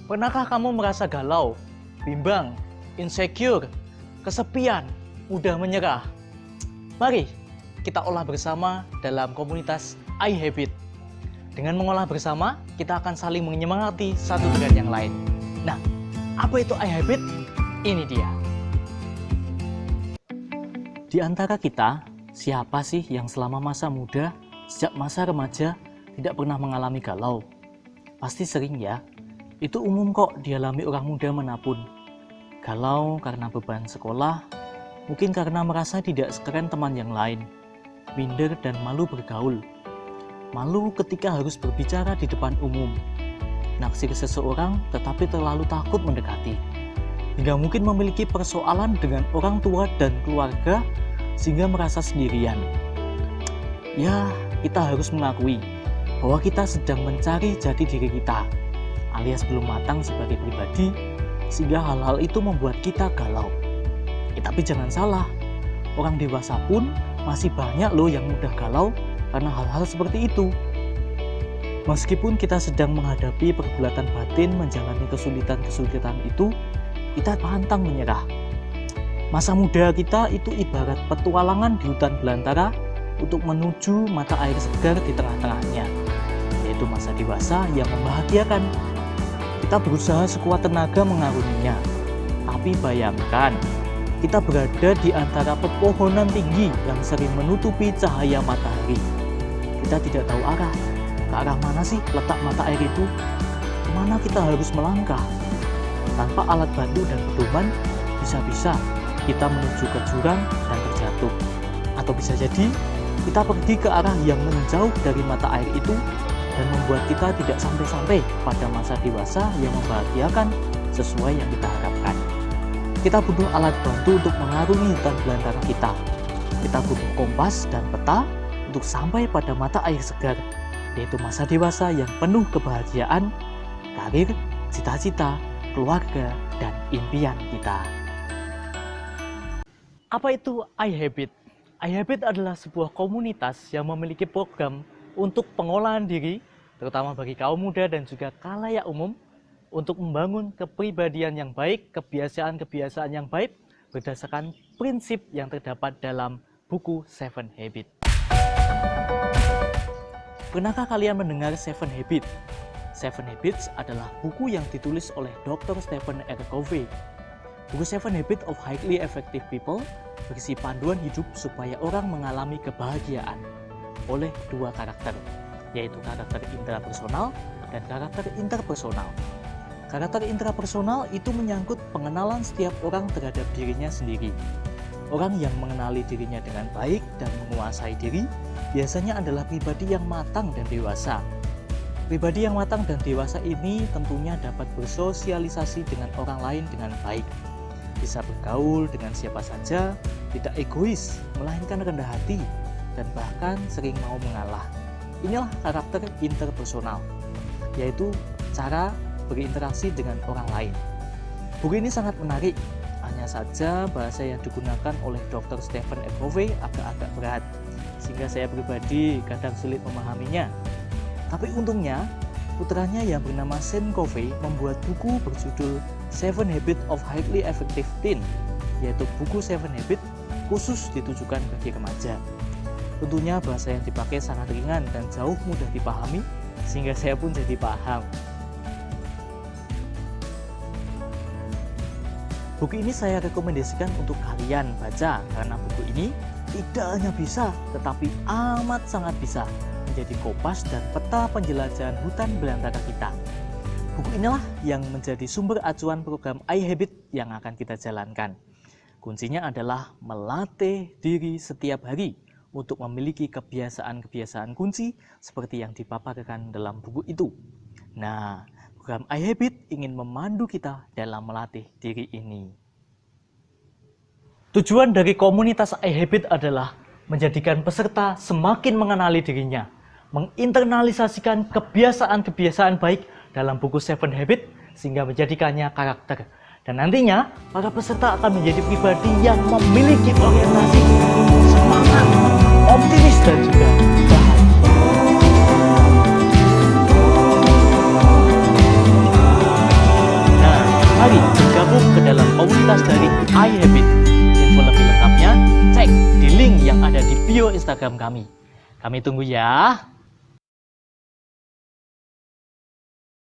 Pernahkah kamu merasa galau, bimbang, insecure, kesepian, mudah menyerah? Mari kita olah bersama dalam komunitas iHabit. Dengan mengolah bersama, kita akan saling menyemangati satu dengan yang lain. Nah, apa itu iHabit? Ini dia. Di antara kita, siapa sih yang selama masa muda, sejak masa remaja, tidak pernah mengalami galau? Pasti sering ya. Itu umum kok dialami orang muda manapun. Galau karena beban sekolah, mungkin karena merasa tidak sekeren teman yang lain, minder dan malu bergaul, malu ketika harus berbicara di depan umum, naksir seseorang tetapi terlalu takut mendekati, hingga mungkin memiliki persoalan dengan orang tua dan keluarga sehingga merasa sendirian. Ya, kita harus mengakui bahwa kita sedang mencari jati diri kita, alias belum matang sebagai pribadi, sehingga hal-hal itu membuat kita galau. Tapi jangan salah, orang dewasa pun masih banyak loh yang mudah galau karena hal-hal seperti itu. Meskipun kita sedang menghadapi pergulatan batin menjalani kesulitan-kesulitan itu, kita pantang menyerah. Masa muda kita itu ibarat petualangan di hutan belantara untuk menuju mata air segar di tengah-tengahnya, yaitu masa dewasa yang membahagiakan. Kita berusaha sekuat tenaga mengaruninya, tapi bayangkan kita berada di antara pepohonan tinggi yang sering menutupi cahaya matahari. Kita tidak tahu arah, ke arah mana sih letak mata air itu, kemana kita harus melangkah. Tanpa alat bantu dan pedoman, bisa-bisa kita menuju ke jurang dan terjatuh. Atau bisa jadi kita pergi ke arah yang menjauh dari mata air itu dan membuat kita tidak sampai-sampai pada masa dewasa yang membahagiakan sesuai yang kita harapkan. Kita butuh alat bantu untuk mengarungi hutan belantara kita. Kita butuh kompas dan peta untuk sampai pada mata air segar, yaitu masa dewasa yang penuh kebahagiaan, karir, cita-cita, keluarga, dan impian kita. Apa itu iHabit? iHabit adalah sebuah komunitas yang memiliki program untuk pengolahan diri, terutama bagi kaum muda dan juga khalayak umum, untuk membangun kepribadian yang baik, kebiasaan-kebiasaan yang baik, berdasarkan prinsip yang terdapat dalam buku Seven Habits. Pernahkah kalian mendengar Seven Habits? Seven Habits adalah buku yang ditulis oleh Dr. Stephen R. Covey. Buku Seven Habits of Highly Effective People berisi panduan hidup supaya orang mengalami kebahagiaan oleh dua karakter, yaitu karakter intrapersonal dan karakter interpersonal. Karakter intrapersonal itu menyangkut pengenalan setiap orang terhadap dirinya sendiri. Orang yang mengenali dirinya dengan baik dan menguasai diri biasanya adalah pribadi yang matang dan dewasa. Pribadi yang matang dan dewasa ini tentunya dapat bersosialisasi dengan orang lain dengan baik, bisa bergaul dengan siapa saja, tidak egois, melainkan rendah hati, dan bahkan sering mau mengalah. Inilah karakter interpersonal, yaitu cara berinteraksi dengan orang lain. Buku ini sangat menarik, hanya saja bahasa yang digunakan oleh Dr. Stephen R. Covey agak-agak berat, sehingga saya pribadi kadang sulit memahaminya. Tapi untungnya, putranya yang bernama Sam Covey membuat buku berjudul Seven Habits of Highly Effective Teen, yaitu buku Seven Habits khusus ditujukan bagi remaja. Tentunya bahasa yang dipakai sangat ringan dan jauh mudah dipahami, sehingga saya pun jadi paham. Buku ini saya rekomendasikan untuk kalian baca, karena buku ini tidak hanya bisa, tetapi amat sangat bisa menjadi kompas dan peta penjelajahan hutan belantara kita. Buku inilah yang menjadi sumber acuan program iHabit yang akan kita jalankan. Kuncinya adalah melatih diri setiap hari untuk memiliki kebiasaan-kebiasaan kunci seperti yang dipaparkan dalam buku itu. Nah, program iHabit ingin memandu kita dalam melatih diri ini. Tujuan dari komunitas iHabit adalah menjadikan peserta semakin mengenali dirinya, menginternalisasikan kebiasaan-kebiasaan baik dalam buku Seven Habits sehingga menjadikannya karakter. Dan nantinya, para peserta akan menjadi pribadi yang memiliki orientasi, semangat, optimis, dan juga bahagia. bio Instagram kami. Kami tunggu ya.